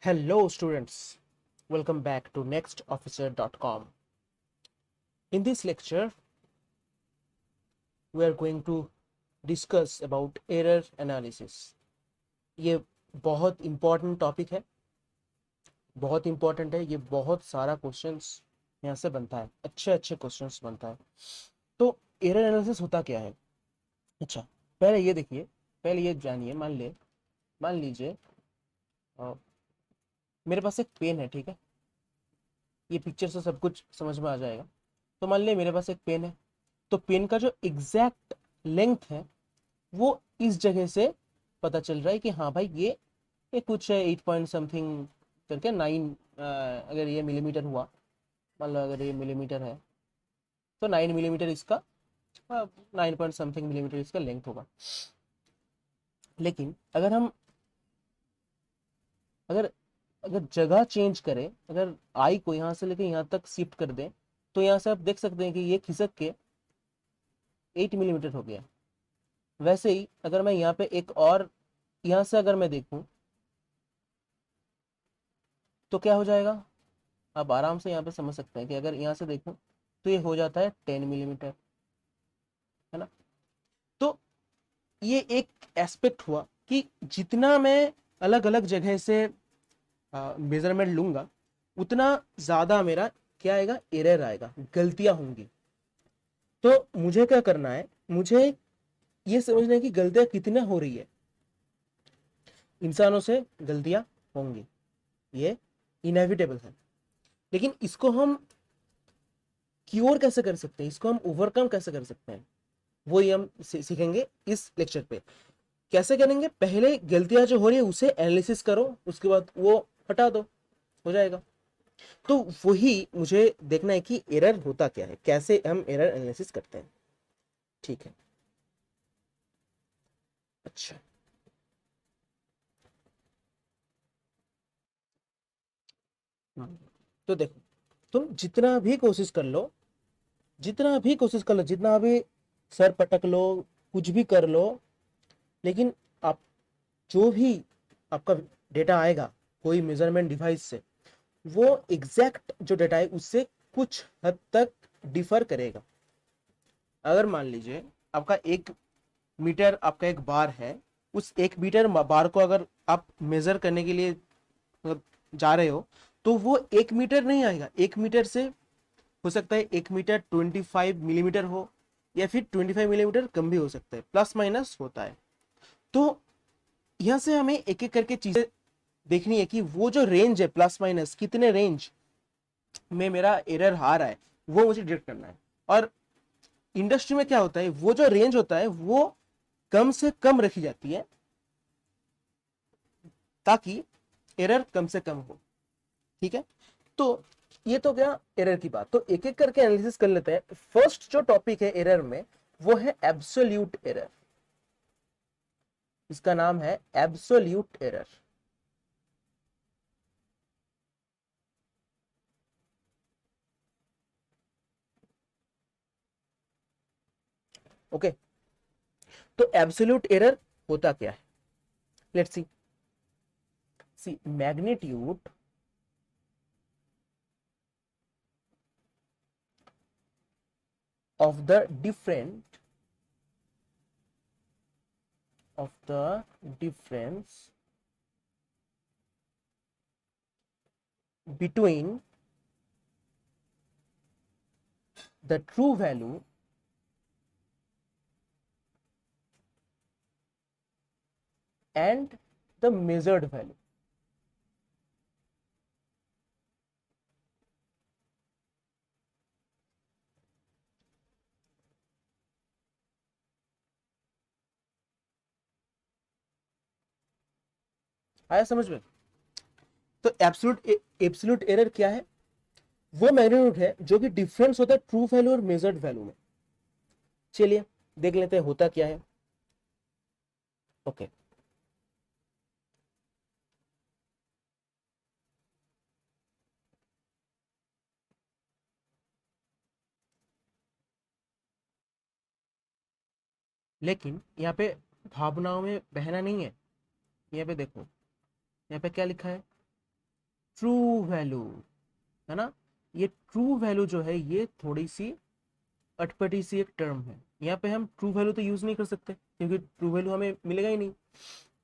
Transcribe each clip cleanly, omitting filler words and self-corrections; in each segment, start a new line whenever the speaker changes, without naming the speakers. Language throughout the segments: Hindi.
Hello students, welcome back to nextofficer.com. In this lecture, we are going to discuss about error analysis. ये बहुत important topic है, बहुत important है, ये बहुत सारा questions यहाँ से बनता है, अच्छे questions बनता है. तो error analysis होता क्या है? अच्छा, पहले ये देखिए, पहले ये जानिए, मान लीजिए मेरे पास एक पेन है, ठीक है. ये पिक्चर से सब कुछ समझ में आ जाएगा. तो मान लिया मेरे पास एक पेन है, तो पेन का जो एग्जैक्ट लेंथ है वो इस जगह से पता चल रहा है कि हाँ भाई ये कुछ है 8 पॉइंट समथिंग करके 9. अगर ये मिलीमीटर हुआ, मान लो अगर ये मिलीमीटर है तो 9 मिलीमीटर इसका 9 पॉइंट समथिंग मिलीमीटर इसका लेंथ होगा. लेकिन अगर अगर जगह चेंज करें, अगर आई को यहाँ से लेके यहाँ तक शिफ्ट कर दें, तो यहाँ से आप देख सकते हैं कि ये खिसक के 8 मिलीमीटर हो गया. वैसे ही अगर मैं यहाँ पे एक और यहाँ से अगर मैं देखूं तो क्या हो जाएगा, आप आराम से यहाँ पे समझ सकते हैं कि अगर यहाँ से देखूं तो ये हो जाता है 10 मिलीमीटर, है ना. तो ये एक एस्पेक्ट हुआ कि जितना मैं अलग अलग जगह से मेजरमेंट लूंगा उतना ज़्यादा मेरा क्या आएगा, एरर आएगा, गलतियां होंगी. तो मुझे क्या करना है, मुझे ये समझना है कि गलतियां कितने हो रही है. इंसानों से गलतियां होंगी, ये इनएविटेबल है. लेकिन इसको हम क्योर कैसे कर सकते हैं, इसको हम ओवरकम कैसे कर सकते हैं, वो ही हम सीखेंगे इस लेक्चर पे. कैसे करेंगे, पहले गलतियां जो हो रही है उसे एनालिसिस करो, उसके बाद वो हटा दो, हो जाएगा. तो वही मुझे देखना है कि एरर होता क्या है, कैसे हम एरर एनालिसिस करते हैं. ठीक है. अच्छा, तो देखो, तुम जितना भी सर पटक लो, कुछ भी कर लो, लेकिन आप जो भी आपका डेटा आएगा कोई मेजरमेंट डिवाइस से, वो एग्जैक्ट जो डेटा है उससे कुछ हद तक डिफर करेगा. अगर मान लीजिए आपका 1 मीटर आपका एक बार है, उस 1 मीटर बार को अगर आप मेजर करने के लिए मतलब जा रहे हो, तो वो 1 मीटर नहीं आएगा. 1 मीटर से हो सकता है 1 मीटर 25 मिलीमीटर हो, या फिर 25 मिलीमीटर कम भी हो सकता है, प्लस माइनस होता है. तो यहां से हमें एक एक करके चीजें देखनी है कि वो जो रेंज है प्लस माइनस कितने रेंज में मेरा एरर आ रहा है, वो मुझे डिटेक्ट करना है. और इंडस्ट्री में क्या होता है, वो जो रेंज होता है वो कम से कम रखी जाती है ताकि एरर कम से कम हो. ठीक है. तो ये तो गया एरर की बात. तो एक एक करके एनालिसिस कर लेते हैं. फर्स्ट जो टॉपिक है एरर में वो है एब्सोल्यूट एरर. इसका नाम है एब्सोल्यूट एरर. ओके. तो एब्सोल्यूट एरर होता क्या है, let's see magnitude of the difference between the true value and the measured value. आया समझ में. तो एब्सोल्यूट एरर क्या है, वो मैग्नीट्यूड है जो कि डिफरेंस होता है ट्रू वैल्यू और मेजर्ड वैल्यू में. चलिए देख लेते हैं होता क्या है. ओके. लेकिन यहाँ पे भावनाओं में बहना नहीं है. यहाँ पे देखो, यहाँ पे क्या लिखा है, ट्रू वैल्यू, है ना। ये ट्रू वैल्यू जो है ये थोड़ी सी अटपटी सी एक टर्म है। यहाँ पे हम ट्रू वैल्यू तो यूज नहीं कर सकते क्योंकि ट्रू वैल्यू हमें मिलेगा ही नहीं।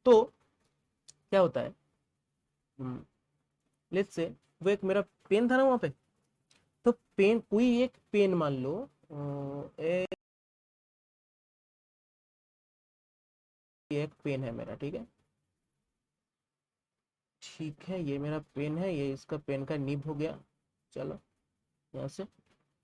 तो क्या होता है, लेट्स से वो एक मेरा पेन था ना वहां पे, तो पेन, कोई एक पेन मान लो, ये एक पेन है मेरा, ठीक है। ठीक है, ये मेरा पेन है, ये इसका पेन का निब हो गया। चलो यहाँ से,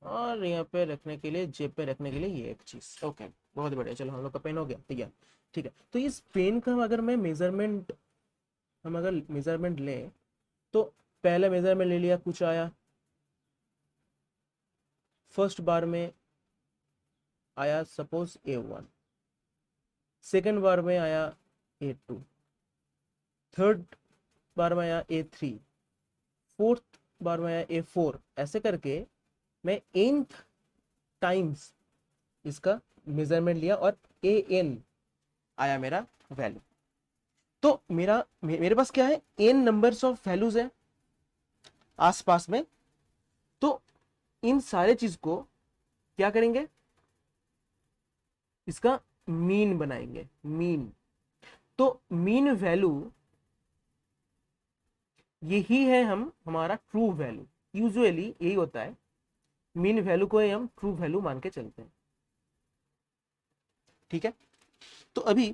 और यहाँ पे रखने के लिए, जेब पे रखने के लिए ये एक चीज, ओके बहुत बढ़िया। चलो हम लोग का पेन हो गया तैयार। ठीक है, तो इस पेन का अगर मैं मेजरमेंट, हम अगर मेजरमेंट लें तो पहले मेजरमेंट ले लिया, कुछ आया, फर्स्ट बार में आया सपोज A1, सेकेंड बार में आया A2, थर्ड बार में आया A3, फोर्थ बार में आया A4, ऐसे करके मैं nth टाइम्स इसका मेजरमेंट लिया और an आया मेरा वैल्यू। तो मेरे पास क्या है, n नंबर्स ऑफ वैल्यूज है आसपास में। तो इन सारे चीज को क्या करेंगे, इसका मीन बनाएंगे, मीन। तो मीन वैल्यू यही है, हम हमारा ट्रू वैल्यू, यूजुअली यही होता है, मीन वैल्यू को ही हम ट्रू वैल्यू मान के चलते हैं। ठीक है, तो अभी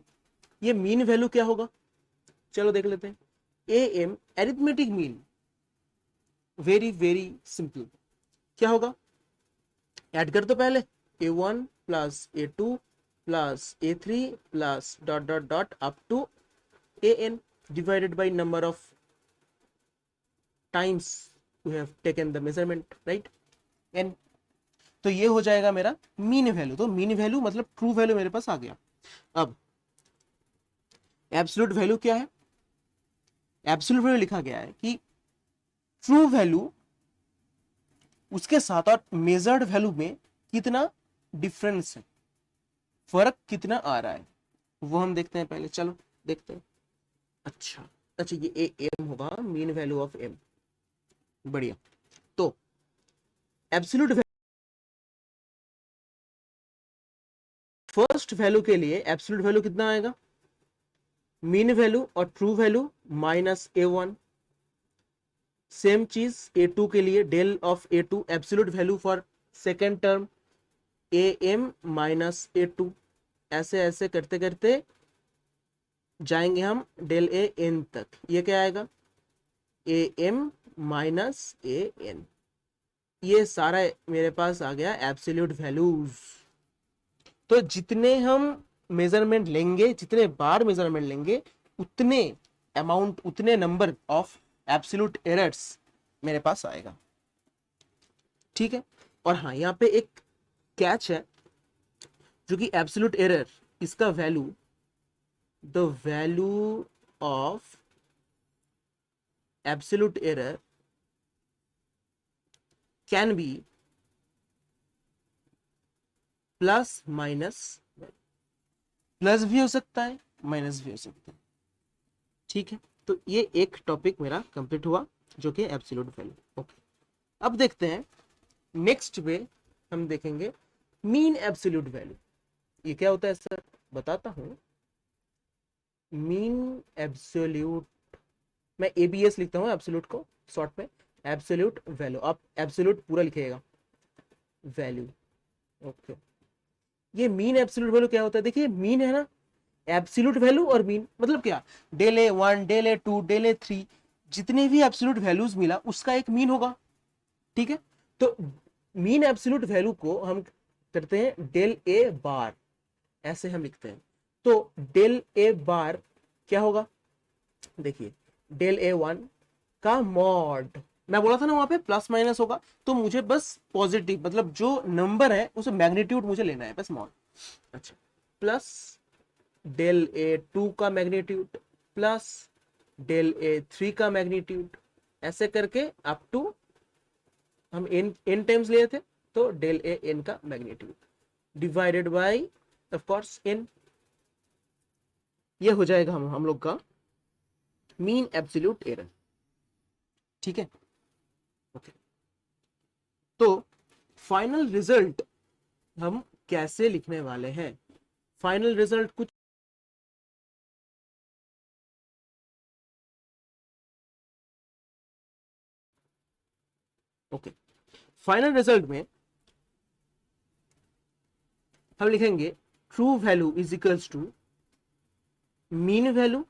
ये मीन वैल्यू क्या होगा, चलो देख लेते हैं। AM arithmetic mean, very very simple, क्या होगा, ऐड कर दो पहले, A1 plus A2 plus A3 plus dot dot dot up to AN divided by number of times we have taken the measurement, right, n। तो ये हो जाएगा मेरा मीन वैल्यू। तो मीन वैल्यू मतलब ट्रू वैल्यू मेरे पास आ गया। अब एब्सोल्यूट वैल्यू क्या है, एब्सोल्यूट वैल्यू लिखा गया है कि ट्रू वैल्यू उसके साथ और मेजर्ड वैल्यू में कितना डिफरेंस है, फर्क कितना आ रहा है, वो हम देखते हैं पहले। चलो देखते हैं। अच्छा अच्छा, ये एम होगा, मीन वैल्यू ऑफ एम, बढ़िया। तो एब्सोल्यूट फर्स्ट वैल्यू के लिए एब्सोल्यूट वैल्यू कितना आएगा, मीन वैल्यू और true value minus A1। Same चीज A2 के लिए, del of A2 absolute value for second term AM minus A2। ऐसे ऐसे करते करते जाएंगे हम डेल AN तक। ये क्या आएगा, AM माइनस AN। ये सारा मेरे पास आ गया एब्सोल्यूट वैल्यूज। तो जितने हम मेजरमेंट लेंगे, जितने बार मेजरमेंट लेंगे, उतने अमाउंट, उतने नंबर ऑफ एब्सोल्यूट एरर्स मेरे पास आएगा। ठीक है, और हाँ यहाँ पे एक कैच है, जो कि एब्सोल्यूट एरर, इसका value, the value of absolute error can be plus minus, plus भी हो सकता है माइनस भी हो सकता है। ठीक है, तो ये एक टॉपिक मेरा कंप्लीट हुआ, जो कि एब्सोल्यूट वैल्यू। ओके, अब देखते हैं नेक्स्ट में, हम देखेंगे मीन एब्सोल्यूट वैल्यू। ये क्या होता है सर, बताता हूं। मीन एब्सोल्यूट, मैं ABS लिखता हूं एब्सोल्यूट को शॉर्ट में, एब्सोल्यूट वैल्यू। आप एब्सोल्यूट पूरा लिखिएगा, वैल्यू। ओके, ये मीन एब्सोल्यूट वैल्यू क्या होता है, देखिए मीन है ना, एब्सोल्यूट वैल्यू और मीन मतलब क्या, del A1 del A2 del A3, जितने भी एब्सोल्यूट वैल्यूज मिला उसका एक मीन होगा। ठीक है, तो मीन एब्सोल्यूट वैल्यू को हम करते हैं डेल A बार, ऐसे हम लिखते हैं। तो डेल A बार क्या होगा, देखिए डेल A1 का मॉड, मैं बोला था ना वहां पे प्लस माइनस होगा, तो मुझे बस पॉजिटिव, मतलब जो नंबर है उसे मैग्नीट्यूड मुझे लेना है, बस मॉड। अच्छा, प्लस डेल A2 का मैग्नीट्यूड प्लस डेल A3 का मैग्नीट्यूड, ऐसे करके अप टू, हम n टाइम्स लिए थे, तो डेल AN का magnitude divided by of course n। ये हो जाएगा हम लोग का मीन एब्सोल्यूट एरर। ठीक है, ओके। तो फाइनल रिजल्ट हम कैसे लिखने वाले हैं? फाइनल रिजल्ट कुछ ओके, फाइनल रिजल्ट में हम लिखेंगे true value is equals to mean value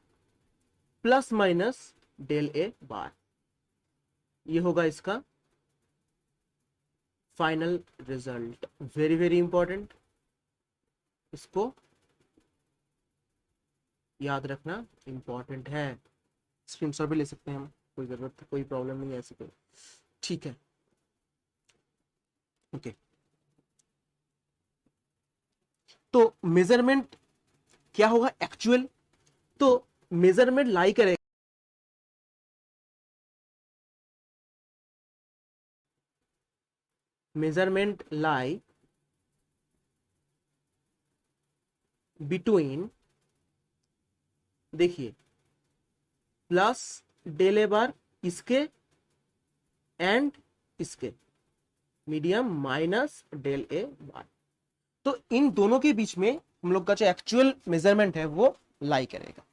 plus minus del A bar. ये होगा इसका final result. Very very important, इसको याद रखना इंपॉर्टेंट है। स्क्रीनशॉट भी ले सकते हैं हम, कोई जरूरत, कोई प्रॉब्लम नहीं है ऐसी कोई। ठीक है, ओके। तो मेजरमेंट क्या होगा? एक्चुअल। तो मेजरमेंट लाई करेगा मेजरमेंट लाई बिटवीन, देखिए, प्लस डेल ए बार इसके एंड इसके, मीडियम माइनस डेल ए बार। तो इन दोनों के बीच में हम लोग का जो एक्चुअल मेजरमेंट है वो लाई करेगा।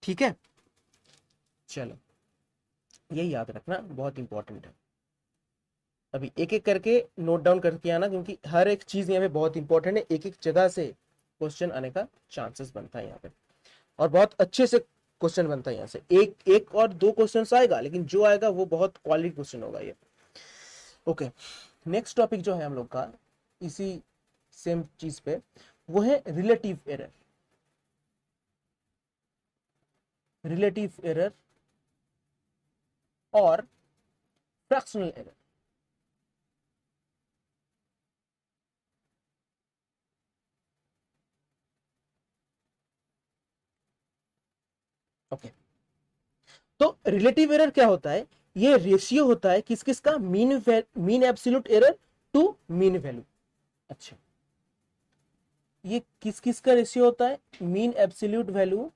ठीक है, चलो ये याद रखना बहुत इंपॉर्टेंट है। अभी एक एक करके नोट डाउन करके आना, क्योंकि हर एक चीज यहाँ पे बहुत इंपॉर्टेंट है। एक एक जगह से क्वेश्चन आने का चांसेस बनता है यहाँ पे, और बहुत अच्छे से क्वेश्चन बनता है यहाँ से। एक एक और दो क्वेश्चन आएगा, लेकिन जो आएगा वो बहुत क्वालिटी क्वेश्चन होगा ये। ओके, नेक्स्ट टॉपिक जो है हम लोग का इसी सेम चीज पे, वो है रिलेटिव एरर। रिलेटिव एरर और फ्रैक्शनल एरर। ओके, तो रिलेटिव एरर क्या होता है? ये रेशियो होता है किस किस का? Mean absolute error to mean value. अच्छा, ये किस किस का रेशियो होता है? Mean absolute value,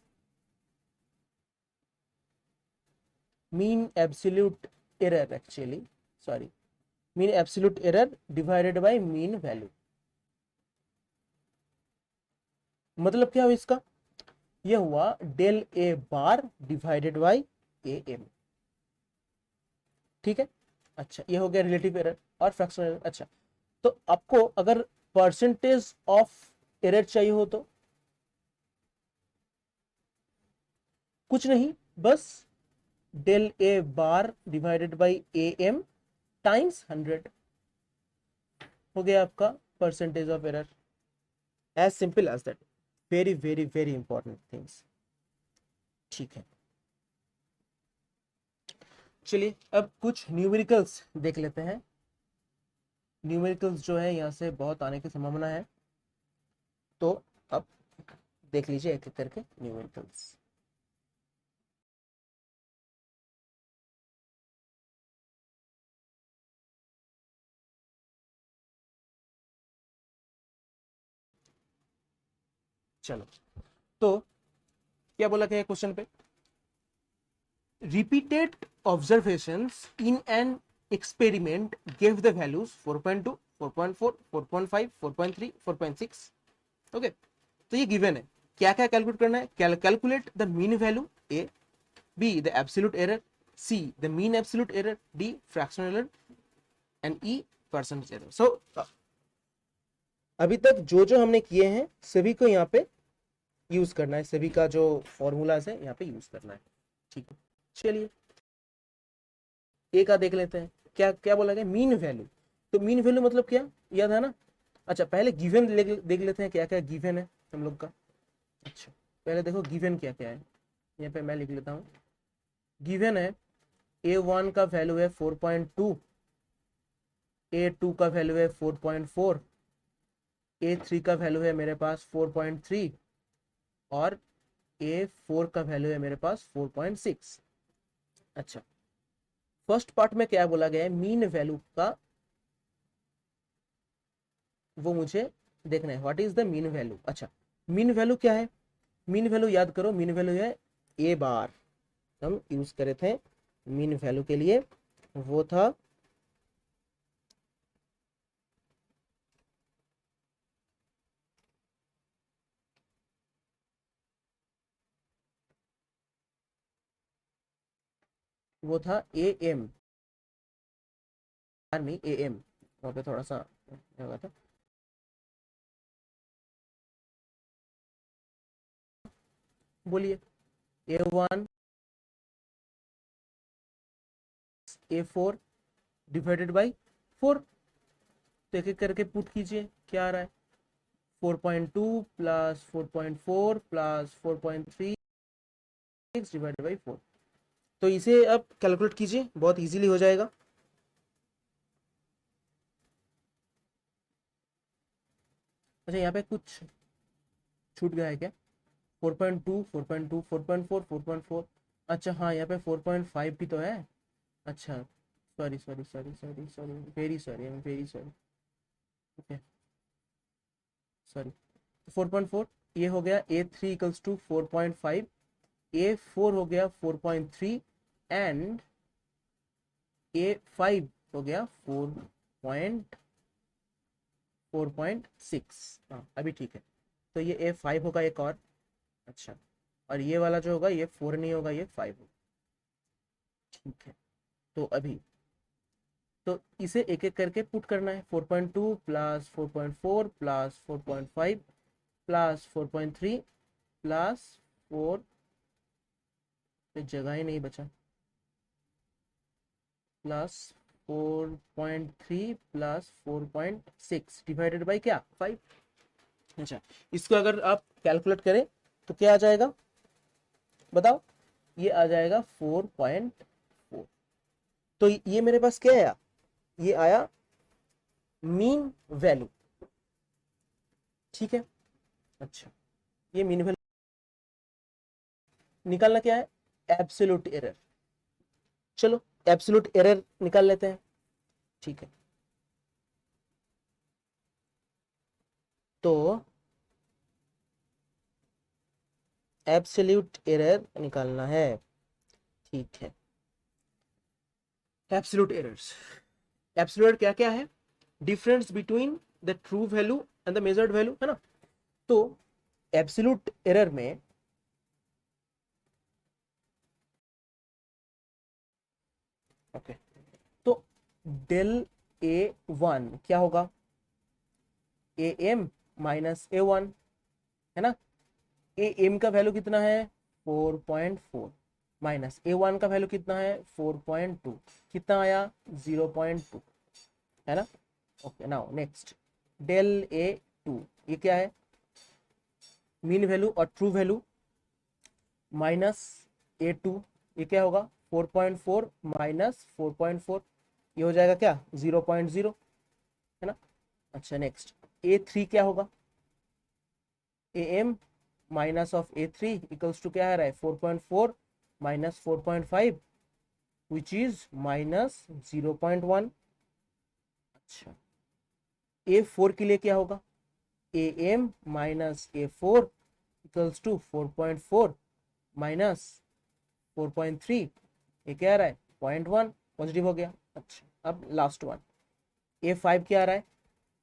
mean absolute error, actually sorry, mean absolute error divided by mean value. मतलब क्या हुआ इसका? ये हुआ del A bar divided by A M. ठीक है, अच्छा, ये हो गया रिलेटिव एरर और फ्रैक्शनल एरर। अच्छा, तो आपको अगर परसेंटेज ऑफ एरर चाहिए हो तो कुछ नहीं, बस del A bar divided by A M times 100 हो गया आपका percentage of error. As simple as that. Very very very important things. ठीक है, चलिए अब कुछ न्यूमेरिकल्स देख लेते हैं। न्यूमेरिकल्स जो है यहाँ से बहुत आने की संभावना है, तो अब देख लीजिए एक एक करके न्यूमेरिकल्स। चलो, तो क्या बोला गया क्वेश्चन पे? repeated observations in an experiment gave the values 4.2, 4.4, 4.5, 4.3, 4.6। Okay, तो ये गिवन है। क्या क्या कैलकुलेट करना है? Calculate the mean value a, b the absolute error, c the mean absolute error, d fractional error, and e percentage error. So अभी तक जो जो हमने किए हैं सभी को यहाँ पे यूज करना है, सभी का जो फॉर्मूलाज है यहाँ पे यूज करना है। ठीक है, चलिए ए का देख लेते हैं। क्या क्या बोला गया? Mean value. तो मीन वैल्यू मतलब क्या, याद है ना? अच्छा, पहले गिवन देख लेते हैं क्या क्या गिवन है हम लोग का। अच्छा, पहले देखो गिवन क्या क्या है। यहाँ पे मैं लिख लेता हूँ। गिवन है A1 का वैल्यू है 4.2, A2 का वैल्यू है 4.4, A3 का वैल्यू है मेरे पास 4.3 और A4 का वैल्यू है मेरे पास 4.6। अच्छा, फर्स्ट पार्ट में क्या बोला गया है? मीन वैल्यू का वो मुझे देखना है। What is the mean value? अच्छा, मीन वैल्यू क्या है? मीन वैल्यू याद करो, मीन वैल्यू है ए बार। हम यूज करे थे मीन वैल्यू के लिए वो था ए एम, नहीं ए एम, वहाँ पे थोड़ा सा होगा था। बोलिए A1 A4 डिवाइडेड बाई 4। तो एक एक करके पुट कीजिए, क्या आ रहा है 4.2 प्लस 4.4 प्लस 4.3 डिवाइडेड बाई 4। तो इसे अब कैलकुलेट कीजिए, बहुत इजीली हो जाएगा। अच्छा यहाँ पे कुछ छूट गया है क्या? 4.2 4.2 4.4 4.4, अच्छा हाँ यहाँ पे 4.5 भी तो है। अच्छा sorry sorry sorry sorry sorry, very sorry, I am very sorry. Okay sorry, 4.4 ये हो गया A3 इक्वल्स टू 4.5, A4 हो गया 4.3 एंड A5 हो गया 4.6। हाँ अभी ठीक है। तो ये A5 होगा एक और, अच्छा, और ये वाला जो होगा ये 4 नहीं होगा, ये 5 होगा। ठीक है, तो अभी तो इसे एक एक करके पुट करना है, 4.2 प्लस 4.4 प्लस 4.5 प्लस 4.3 प्लस 4, जगह ही नहीं बचा, प्लस 4.3 प्लस 4.6 डिवाइडेड बाई क्या 5। अच्छा, इसको अगर आप कैलकुलेट करें तो क्या आ जाएगा बताओ? ये आ जाएगा 4.4। तो ये मेरे पास क्या आया? ये आया मीन वैल्यू। ठीक है, अच्छा, ये मीन वैल्यू निकालना क्या है? Absolute error. चलो एब्सोल्यूट एरर निकाल लेते हैं। ठीक है, तो एब्सोल्यूट एरर निकालना है। ठीक है, एब्सोल्यूट एरर्स, एब्सोल्यूट क्या क्या है? Difference between the true value and the measured value, है ना? तो एब्सोल्यूट एरर में ओके, तो डेल A1 क्या होगा? AM माइनस A1, है ना? AM का वैल्यू कितना है 4.4, माइनस A1 का वैल्यू कितना है 4.2, कितना आया 0.2, है ना? Okay, now next del A2, ये क्या है? मीन वैल्यू और ट्रू वैल्यू माइनस A2, ये क्या होगा 4.4 माइनस 4.4, ये हो जाएगा क्या 0.0, है ना? अच्छा नेक्स्ट A3 क्या होगा? AM minus of A3 equals to क्या आ रहा है 4.4 माइनस 4.5 विच इज माइनस 0.1। अच्छा, A4 के लिए क्या होगा? AM minus A4 equals to 4.4 minus 4.3, ये क्या आ रहा है 0.1, पॉजिटिव हो गया। अच्छा, अब लास्ट वन A5 क्या आ रहा है?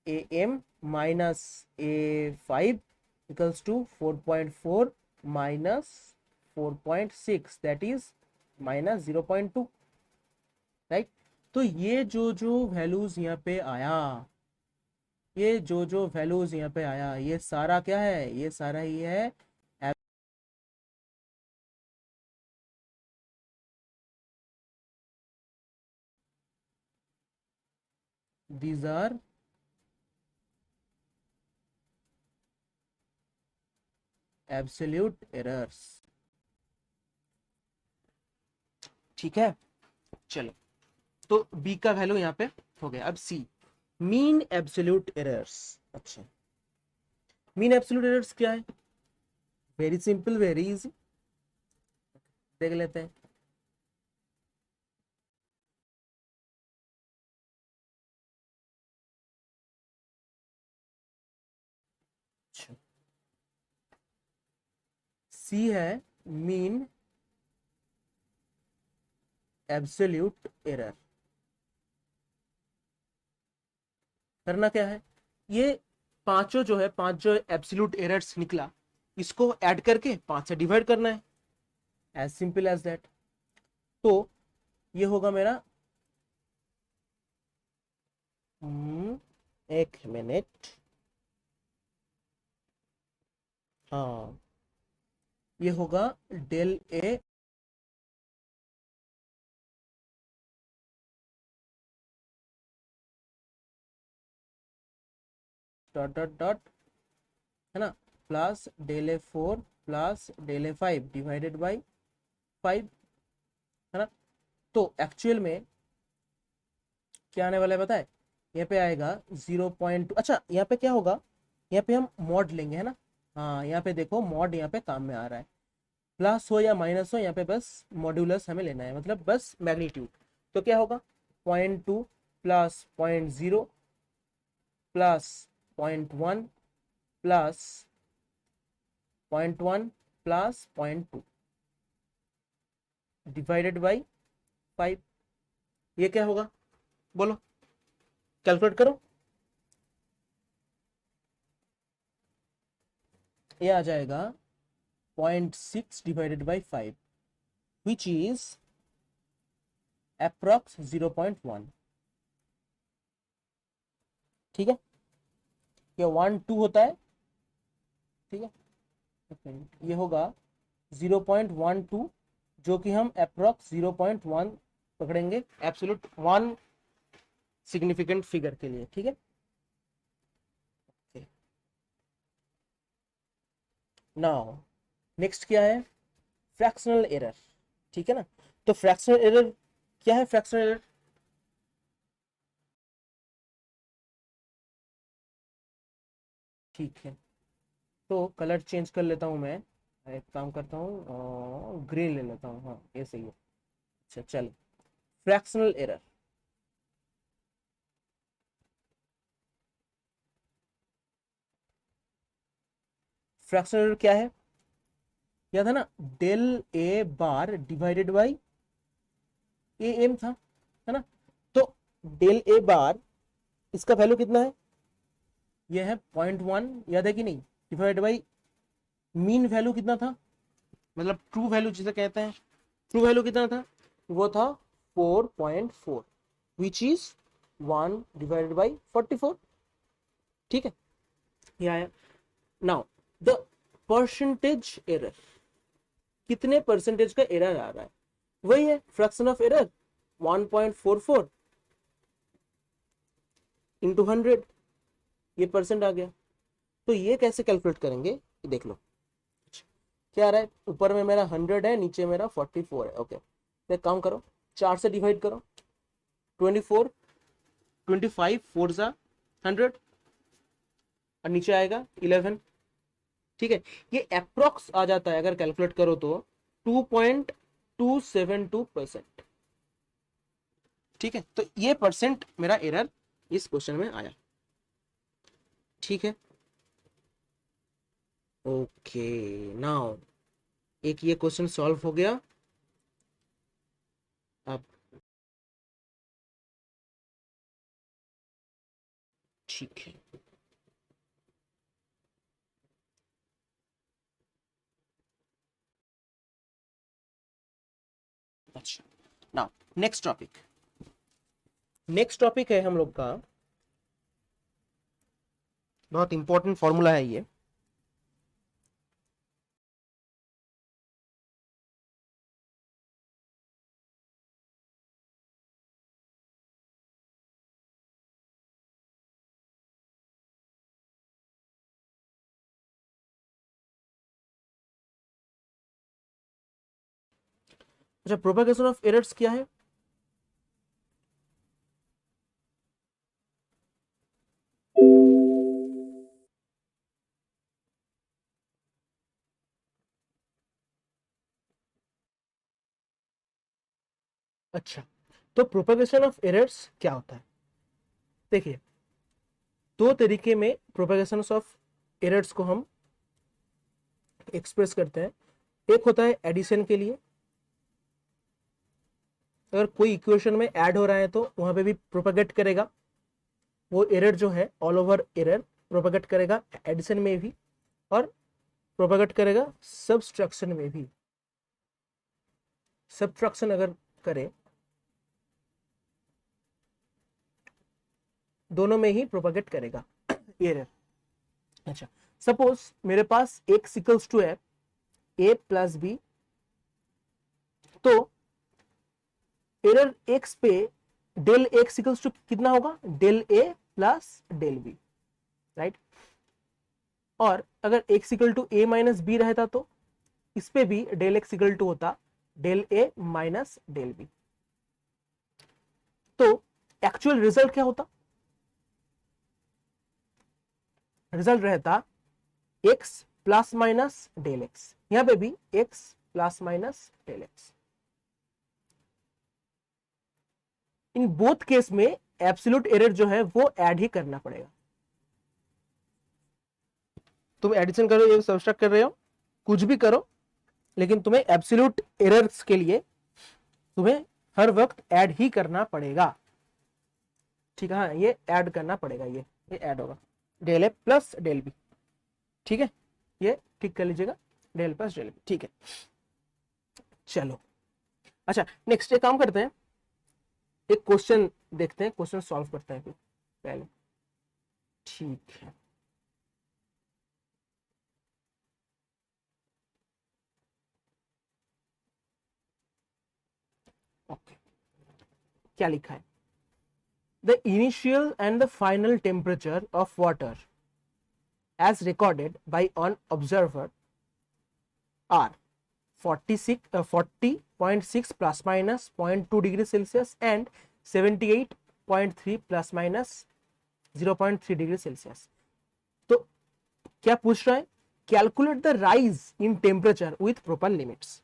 AM minus A5 equals to 4.4 minus 4.6 that is minus 0.2, right? तो ये जो वैल्यूज यहाँ पे आया, ये जो वैल्यूज यहाँ पे आया, ये सारा क्या है? ये सारा ही है these are absolute errors। ठीक है, चलो, तो बी का वैल्यू यहाँ पे हो गया। अब सी, मीन एब्सोल्यूट एरर्स। अच्छा, मीन एब्सोल्यूट एरर्स क्या है? वेरी सिंपल, वेरी इजी, देख लेते हैं। अच्छा, सी है मीन एब्सोल्यूट एरर। करना क्या है, ये पांचों जो है, पांच जो एब्सोल्यूट एरर्स निकला, इसको ऐड करके 5 से डिवाइड करना है, एज सिंपल एज दैट। तो ये होगा मेरा, एक मिनट, हाँ, ये होगा del A dot dot dot, है ना, plus del A 4 plus del A 5 divided by 5, है ना। तो एक्चुअल में क्या आने वाला है पता है, यहाँ पे आएगा 0.2। अच्छा, यहाँ पे क्या होगा, यहाँ पे हम मॉड लेंगे, है ना। हाँ, यहाँ पे देखो मॉड यहाँ पे काम में आ रहा है, प्लस हो या माइनस हो, यहाँ पे बस मॉड्यूलस हमें लेना है, मतलब बस मैग्नीट्यूड। तो क्या होगा, 0.2 plus 0.0 plus 0.1 plus 0.1 plus 0.2 divided by 5। ये क्या होगा, बोलो, कैलकुलेट करो। ये आ जाएगा 0.6 divided by 5, which is approx 0.1। ठीक है, ये 1 2 होता है, ठीक है, ये होगा 0.12, जो कि हम अप्रॉक्स 0.1 पकड़ेंगे एब्सोल्यूट 1 सिग्निफिकेंट फिगर के लिए। ठीक है, नाउ नेक्स्ट क्या है, फ्रैक्शनल एरर। ठीक है ना, तो फ्रैक्शनल एरर क्या है, फ्रैक्शनल एरर, ठीक है, तो कलर चेंज कर लेता हूं मैं, एक काम करता हूँ, ग्रीन ले लेता हूँ, हाँ ये सही है। अच्छा चलो, फ्रैक्शनल एरर, फ्रैक्शनल एरर क्या है, याद है ना, del A bar divided by A M था, है ना। तो डेल ए बार, इसका वैल्यू कितना है, ये है 0.1, याद है कि नहीं, डिवाइड बाई मीन वैल्यू कितना था, मतलब ट्रू वैल्यू जिसे कहते हैं, ट्रू वैल्यू कितना था, वो था 4.4, विच इज 1 डिवाइडेड बाई 44। ठीक है, ये आया। नाउ द परसेंटेज एरर, कितने परसेंटेज का एरर आ रहा है, वही है फ्रैक्शन ऑफ एरर, 1.44 इंटू 100, ये परसेंट आ गया। तो ये कैसे कैलकुलेट करेंगे, देख लो, क्या आ रहा है, ऊपर में मेरा 100 है, नीचे मेरा 44 है। ओके, तो एक काम करो, 4 से डिवाइड करो, 24, 25 4 जा 100, और नीचे आएगा 11। ठीक है, ये अप्रोक्स आ जाता है, अगर कैलकुलेट करो तो 2.272%। ठीक है, तो ये परसेंट मेरा एरर इस क्वेश्चन में आया। ठीक है, ओके, नाउ एक ये क्वेश्चन सॉल्व हो गया। अब ठीक है, अच्छा, now next topic, next topic है हम लोग का, बहुत इंपॉर्टेंट फॉर्मूला है ये। अच्छा, प्रोपेगेशन ऑफ एरर्स क्या है, अच्छा, तो प्रोपेगेशन ऑफ एरर्स क्या होता है, देखिए, दो तरीके में प्रोपेगेशन ऑफ एरर्स को हम एक्सप्रेस करते हैं। एक होता है एडिशन के लिए, अगर कोई इक्वेशन में ऐड हो रहा है तो वहां पे भी प्रोपेगेट करेगा, वो एरर जो है ऑल ओवर एरर प्रोपेगेट करेगा एडिशन में भी, और प्रोपेगेट करेगा सब्सट्रैक्शन में भी। सब्ट्रैक्शन अगर करे दोनों में ही प्रोपेगेट करेगा एरर। अच्छा, सपोज मेरे पास x इक्वल्स टू है a प्लस बी, तो एरर x पे डेल x इक्वल्स टू कितना होगा, del a plus del B, right. और अगर x equal to a minus B रहता तो इस पे भी डेल x इक्वल टू होता del a minus del B. तो एक्चुअल रिजल्ट क्या होता, रिजल्ट रहता x plus minus del x, यहां पे भी x plus minus del X. इन बोथ केस में एब्सोल्यूट एरर जो है वो ऐड ही करना पड़ेगा। तुम एडिशन करो या सब्ट्रैक्ट कर रहे हो, कुछ भी करो, लेकिन तुम्हें एब्सोल्यूट एरर्स के लिए तुम्हें हर वक्त ऐड ही करना पड़ेगा, ठीक है। हाँ, ये ऐड करना पड़ेगा, ये ऐड होगा डेल ए प्लस डेल बी, ठीक है, ये ठीक कर लीजिएगा, डेल प्लस डेल बी, ठीक है। चलो, अच्छा नेक्स्ट एक काम करते हैं, एक क्वेश्चन देखते हैं, क्वेश्चन सॉल्व करते हैं फिर पहले, ठीक है। ओके, क्या लिखा है, the initial and the final temperature of water as recorded by an observer are 40.6 plus minus 0.2 degree Celsius and 78.3 plus minus 0.3 degree Celsius. तो क्या पूछ रहा है, calculate the rise in temperature with proper limits.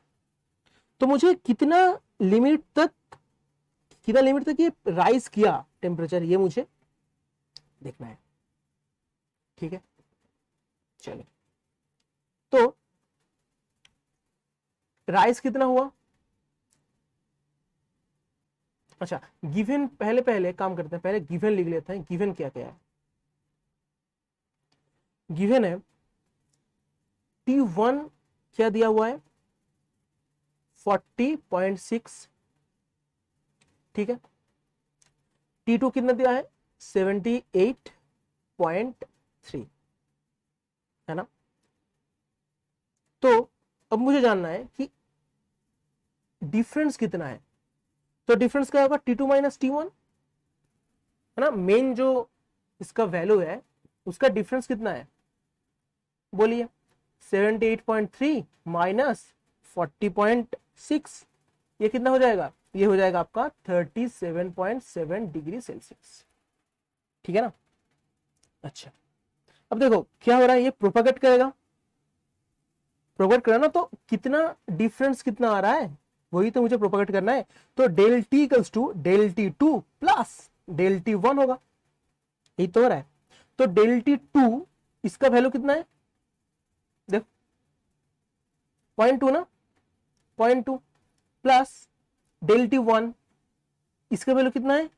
तो मुझे कितना लिमिट तक ये राइज किया टेम्परेचर, ये मुझे देखना है, ठीक है। चलो, तो राइज कितना हुआ, अच्छा गिवन, पहले काम करते हैं, पहले गिवन लिख लेते हैं, गिवन क्या क्या है। गिवन है T1 क्या दिया हुआ है 40.6, ठीक है। T2 कितना दिया है 78.3, है ना। तो अब मुझे जानना है कि डिफरेंस कितना है, तो डिफरेंस क्या होगा T2 माइनस T1, है ना। मेन जो इसका वैल्यू है उसका डिफरेंस कितना है, बोलिए 78.3 माइनस 40.6, ये कितना हो जाएगा, ये हो जाएगा आपका 37.7 डिग्री सेल्सियस, ठीक है ना। अच्छा, अब देखो क्या हो रहा है, ये प्रोपेगेट करेगा, प्रोपेगेट करेगा ना, तो कितना डिफरेंस कितना आ रहा है वही तो मुझे प्रोपेगेट करना है। तो del T equals to del T2 plus del T1 होगा, यही तो हो रहा है। तो डेल T2 इसका वैल्यू कितना है, देखो 0.2 ना, 0.2 प्लस डेल T1 इसका वैल्यू कितना है,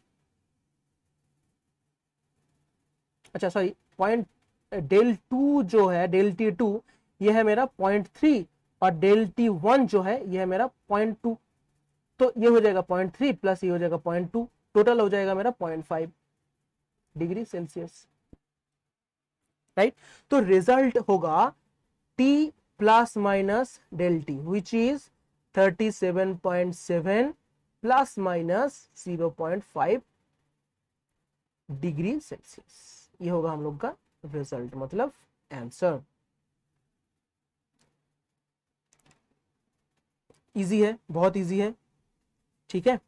अच्छा सॉरी पॉइंट, डेल टू जो है डेल T2 ये है मेरा 0.3 और डेल T1 जो है ये है मेरा 0.2, तो ये हो जाएगा 0.3 प्लस ये हो जाएगा 0.2, टोटल हो जाएगा मेरा 0.5 डिग्री सेल्सियस, राइट। तो रिजल्ट होगा T plus minus del T which is 37.7 plus minus 0.5 degree Celsius, ये होगा हम लोग का रिजल्ट, मतलब आंसर। इजी है, बहुत इजी है, ठीक है।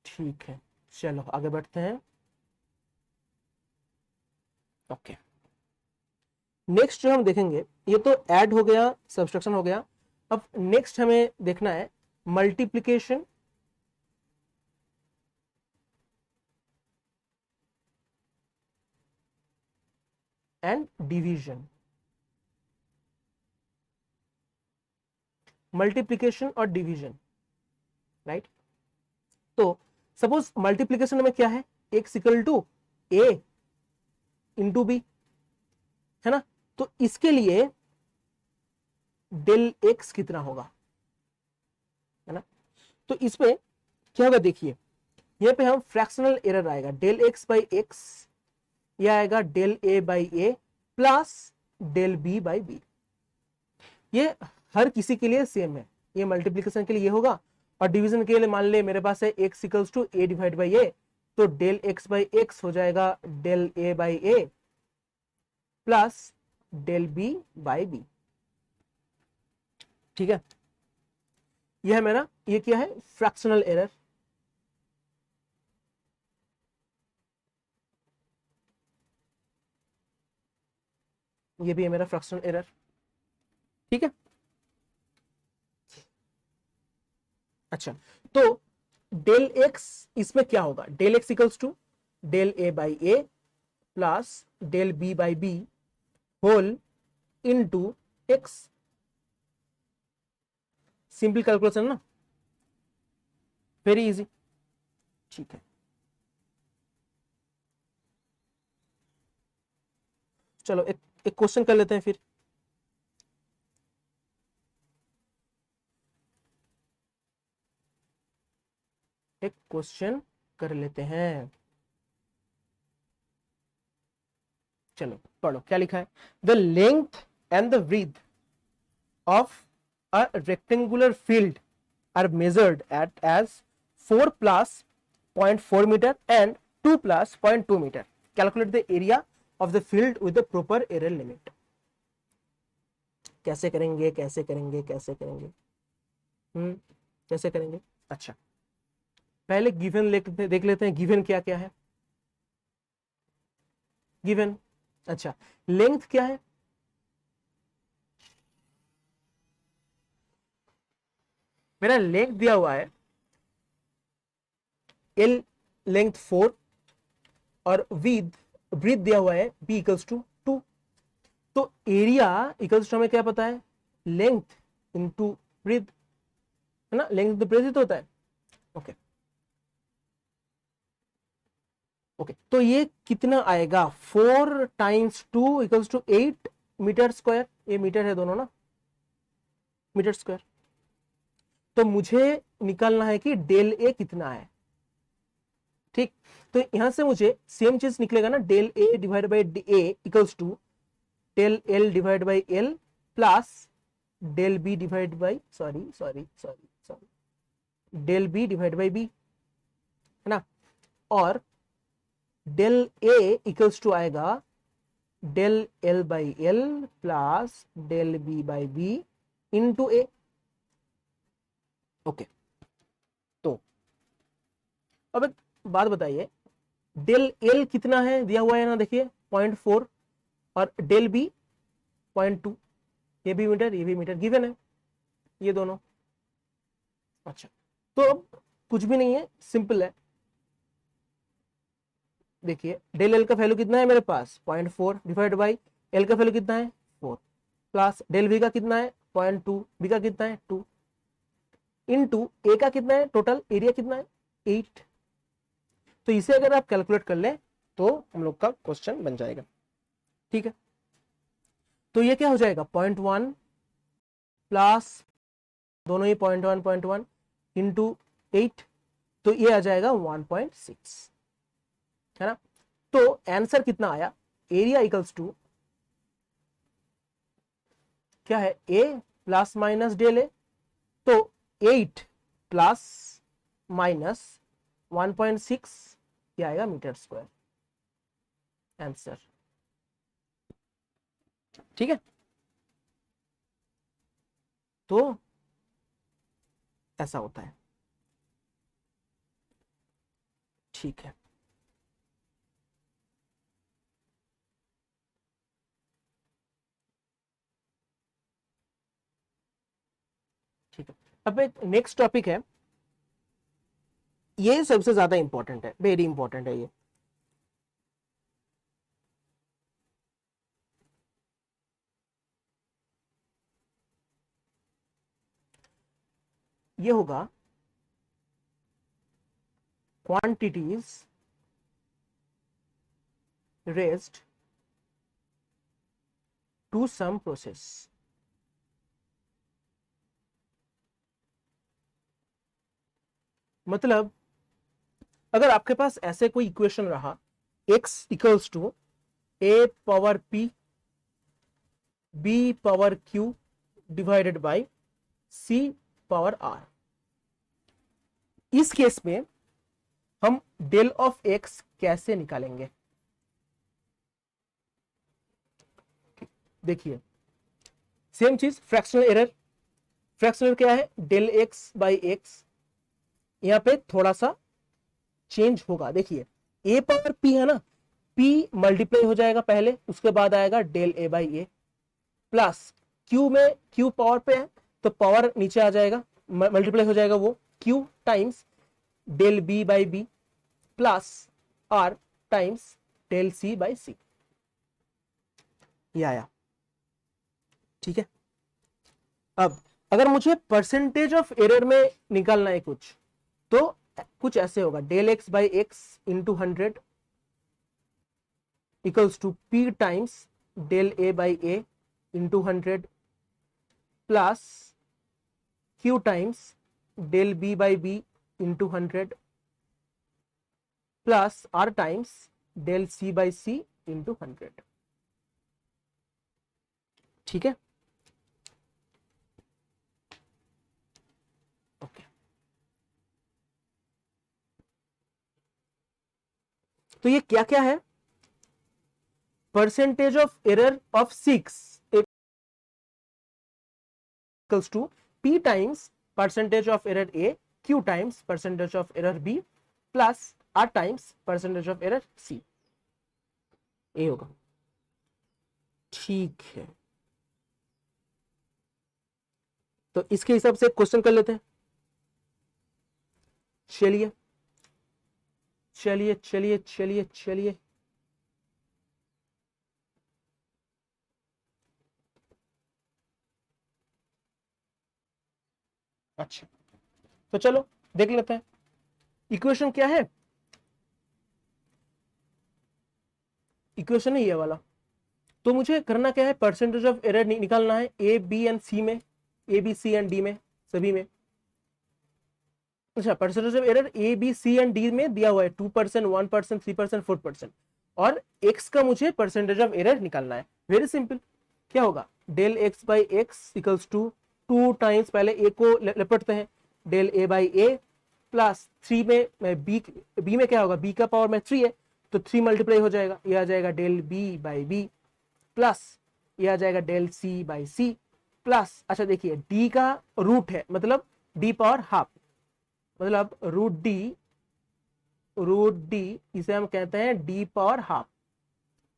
ठीक है, चलो आगे बढ़ते हैं। ओके, नेक्स्ट जो हम देखेंगे, ये तो ऐड हो गया, सब्सट्रैक्शन हो गया। अब नेक्स्ट हमें देखना है मल्टीप्लिकेशन एंड डिवीजन। मल्टीप्लीकेशन और डिवीजन, राइट। तो सपोज मल्टीप्लीकेशन में क्या है, x equal to a into B, है ना। तो इसके लिए डेल x कितना होगा, है ना। तो इसमें क्या होगा देखिए, यहाँ पे हम फ्रैक्शनल एरर आएगा, डेल x बाई एक्स, यह आएगा del a by A plus del b by B. ये हर किसी के लिए सेम है, ये मल्टीप्लीकेशन के लिए ये होगा, और डिवीजन के लिए मान ले मेरे पास है x equals to a divide by a, तो डेल x बाई एक्स हो जाएगा del a by A plus del b by b, ठीक है। यह है मेरा, ये क्या है, फ्रैक्शनल एरर। ये भी है मेरा फ्रैक्शनल एरर, ठीक है। अच्छा, तो डेल एक्स इसमें क्या होगा, del X equals to del A by A plus del B by B whole into X. Simple calculation ना, वेरी इजी, ठीक है। चलो एक क्वेश्चन कर लेते हैं फिर। एक क्वेश्चन कर लेते हैं, चलो पढ़ो क्या लिखा है। The length and the width of a rectangular field are measured at as 4 plus 0.4 metre and 2 plus 0.2 metre. Calculate the area of the field with the proper error limit. कैसे करेंगे, कैसे करेंगे, कैसे करेंगे, कैसे करेंगे। अच्छा, पहले गिवन देख लेते हैं, गिवन क्या क्या है। गिवन, अच्छा, लेंथ क्या है, मेरा लेंथ दिया हुआ है एल, लेंथ 4, और ब्रीथ दिया हुआ है बी इक्वल्स टू 2। तो एरिया इक्वल्स टू हमें क्या पता है, लेंथ इनटू ब्रीथ, है ना, लेंथ तो ब्रीथ होता है। ओके ओके, तो ये कितना आएगा, 4 times 2 equals to 8 metre square, ये मीटर है दोनों ना, मीटर स्क्वायर। तो मुझे निकालना है कि डेल ए कितना है, ठीक। तो यहां से मुझे सेम चीज निकलेगा ना, del A divide by A equals to del L divide by L plus del B divide by, sorry sorry sorry sorry, del B divide by B, है ना। और डेल ए इक्वल्स टू आएगा del L by L plus del B by B into A. Okay, तो अब एक बात बताइए, डेल एल कितना है दिया हुआ है ना, देखिए 0.4, और डेल बी 0.2, ये भी मीटर, ये भी मीटर गिवन है, ये दोनों। अच्छा, तो अब कुछ भी नहीं है, सिंपल है। देखिए डेल एल का वैल्यू कितना है मेरे पास, 0.4 डिवाइड बाई एल का वैल्यू कितना है 4, प्लस डेल बी का कितना है 0.2, बी का कितना है 2, इनटू ए का कितना है, टोटल एरिया कितना है 8। तो इसे अगर आप कैलकुलेट कर ले तो हम लोग का क्वेश्चन बन जाएगा, ठीक है। तो ये क्या हो जाएगा, 0.1 प्लस दोनों ही 0.1 इंटू 8, तो ये आ जाएगा 1.6, है ना। तो आंसर कितना आया, एरिया इक्वल्स टू क्या है, ए प्लस माइनस डेल ए, तो 8 प्लस माइनस 1.6, ये आएगा मीटर स्क्वायर आंसर, ठीक है। तो ऐसा होता है, ठीक है। ठीक है, अब एक नेक्स्ट टॉपिक है, ये सबसे ज्यादा इंपॉर्टेंट है, वेरी इंपॉर्टेंट है ये। ये होगा quantities raised to some process. मतलब अगर आपके पास ऐसे कोई इक्वेशन रहा, x equals to a power p b power q divided by c power r, इस केस में हम डेल ऑफ x कैसे निकालेंगे? देखिए सेम चीज, फ्रैक्शनल एरर। फ्रैक्शनल क्या है? डेल x बाई एक्स, यहां पे थोड़ा सा चेंज होगा। देखिए a पावर p है ना, p मल्टीप्लाई हो जाएगा पहले, उसके बाद आएगा del a by A, plus q में q पावर पे है तो पावर नीचे आ जाएगा, मल्टीप्लाई हो जाएगा वो q times del b by B plus r times del c by c. ये आया, ठीक है। अब अगर मुझे परसेंटेज ऑफ एरर में निकालना है कुछ, तो कुछ ऐसे होगा, del x by x into 100 equals to p times del a by A into 100 plus q times del b by B into 100 plus r times del c by C into 100। ठीक है, ओके। तो ये क्या क्या है? Percentage of error of 6 equals to p times percentage of error a, q times percentage of error b plus r times percentage of error c। ये होगा, ठीक है। तो इसके हिसाब से क्वेश्चन कर लेते हैं। चलिए चलिए चलिए चलिए चलिए, अच्छा तो चलो देख लेते हैं इक्वेशन क्या है। इक्वेशन है ये वाला। तो मुझे करना क्या है? परसेंटेज ऑफ एरर निकालना है ए बी एंड सी में, A B C and D में, सभी में। अच्छा, percentage of error A B C and D में दिया हुआ है 2%, 1%, 3%, 4%, और एक्स का मुझे परसेंटेज ऑफ एरर निकालना है। वेरी सिंपल, क्या होगा? Del x by X equals to 2 times, पहले ए को लपटते हैं, del A by A plus 3 में बी में क्या होगा? बी का पावर में 3 है तो 3 मल्टीप्लाई हो जाएगा, ये आ जाएगा del B by B plus ये आ जाएगा del C by C plus, अच्छा देखिए डी का रूट है मतलब डी पावर हाफ, मतलब रूट डी इसे हम कहते हैं D power half,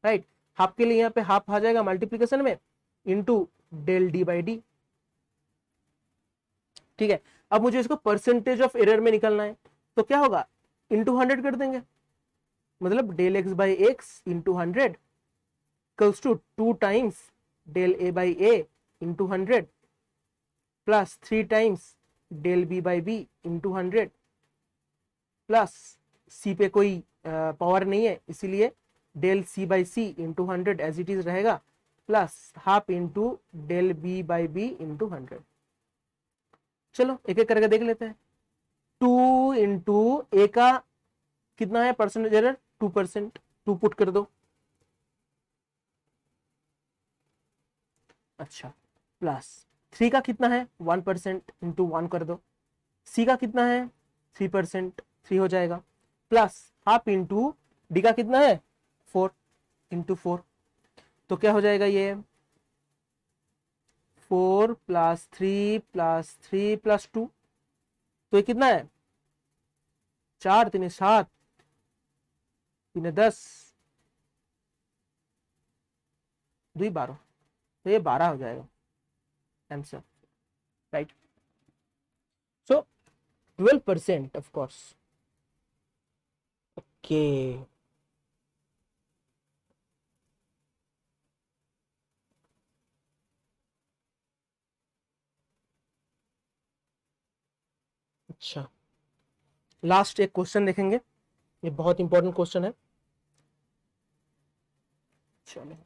right. Half के लिए यहाँ पे हाफ आ जाएगा मल्टीप्लीकेशन में into del D by D, ठीक है। अब मुझे इसको परसेंटेज ऑफ एरर में निकालना है, तो क्या होगा? इंटू 100 कर देंगे, मतलब del x by x into 100 equals to 2 times del A by A into 100 plus 3 times del B by B into 100 plus c पे कोई पावर नहीं है इसीलिए del C by C into 100 as it is रहेगा, plus half into del B by B into 100। चलो एक एक करके देख लेते हैं। 2 इंटू ए का कितना है परसेंटेज एरर? 2%, 2 पुट कर दो, अच्छा, प्लस 3 का कितना है? 1% इंटू 1 कर दो, सी का कितना है? 3%, 3 हो जाएगा, प्लस हाफ इंटू डी का कितना है? 4 इंटू 4, तो क्या हो जाएगा ये? 4 प्लस 3 प्लस 3 प्लस 2, तो ये कितना है? 4 3 7 3 10 2 12, तो ये 12 हो जाएगा answer, right. So 12% of course, okay. अच्छा, लास्ट एक क्वेश्चन देखेंगे, ये बहुत इंपॉर्टेंट क्वेश्चन है। चलो,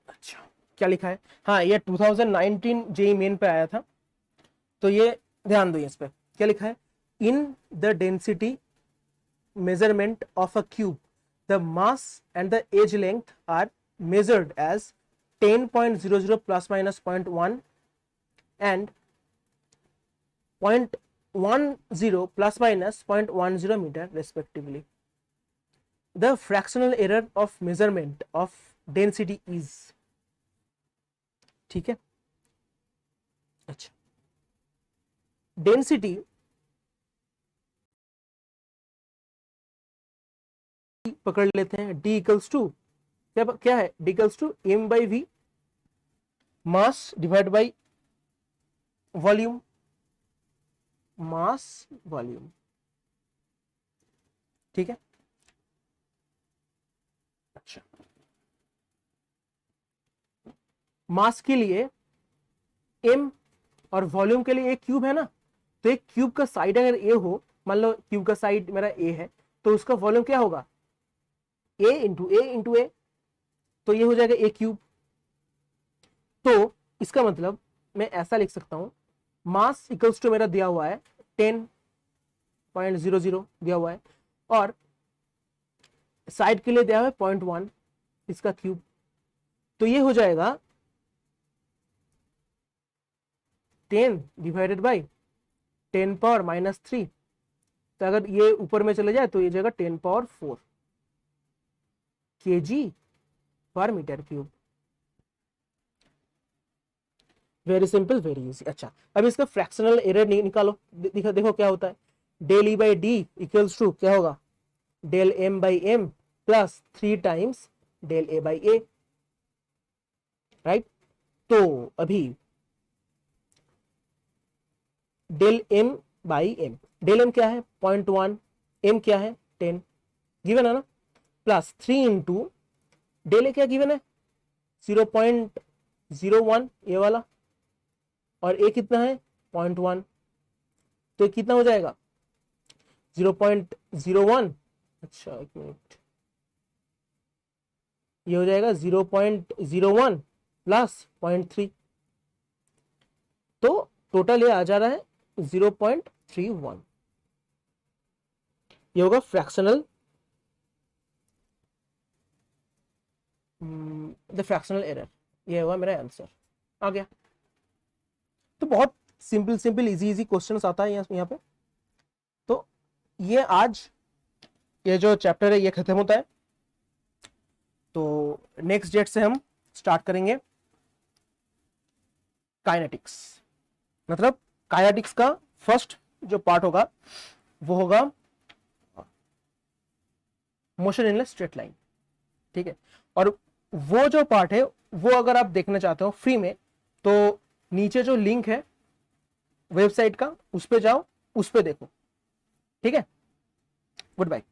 अच्छा क्या लिखा है, हाँ ये 2019 जेई मेन पे आया था, तो ये ध्यान दो इस पे क्या लिखा है। In the density measurement of a cube, the mass and the edge length are measured as 10.00 plus minus 0.1 and 0.10 plus minus 0.10 meter respectively. The fractional error of measurement of density is, ठीक है। अच्छा, डेंसिटी पकड़ लेते हैं, d इक्वल्स टू क्या है, d equals to m by v, mass divide by volume, mass volume, ठीक है। अच्छा, मास के लिए m और वॉल्यूम के लिए एक क्यूब है ना, तो एक क्यूब का साइड अगर a हो, मान लो क्यूब का साइड मेरा a है, तो उसका वॉल्यूम क्या होगा, a इंटू ए, तो ये हो जाएगा a क्यूब। तो इसका मतलब मैं ऐसा लिख सकता हूं, मास इक्वल्स टू मेरा दिया हुआ है 10.00 दिया हुआ है, और साइड के लिए दिया हुआ है 0.1 इसका क्यूब, तो ये हो जाएगा 10 डिवाइडेड बाई 10 पावर माइनस 3, तो अगर ये ऊपर में चले जाए तो ये जाएगा 10 पावर 4 kg पर metre cube. Very simple, very easy. अच्छा, अब इसका फ्रैक्शनल एरर निकालो, देखो क्या होता है, del E by D equals to क्या होगा, del M by M plus 3 times del A by A, right. तो अभी del M by M, del M क्या है 0.1, एम क्या है 10 गिवन है ना, प्लस 3 इंटू डेल ए क्या गिवन है 0.01 ये वाला, और ए कितना है 0.1, तो कितना हो जाएगा 0.01, अच्छा एक मिनट, ये हो जाएगा 0.01 प्लस 0.3, तो टोटल ये आ जा रहा है 0.31, ये होगा फ्रैक्शनल, द फ्रैक्शनल एरर, ये होगा मेरा आंसर आ गया। तो बहुत simple simple easy easy questions आता है यहाँ पे। तो ये आज ये जो चैप्टर है ये खत्म होता है, तो नेक्स्ट डेट से हम स्टार्ट करेंगे काइनेटिक्स, मतलब काइनेटिक्स का फर्स्ट जो पार्ट होगा वो होगा मोशन इन स्ट्रेट लाइन, ठीक है। और वो जो पार्ट है वो अगर आप देखना चाहते हो फ्री में, तो नीचे जो लिंक है वेबसाइट का उस पे जाओ, उस पे देखो, ठीक है। Good bye.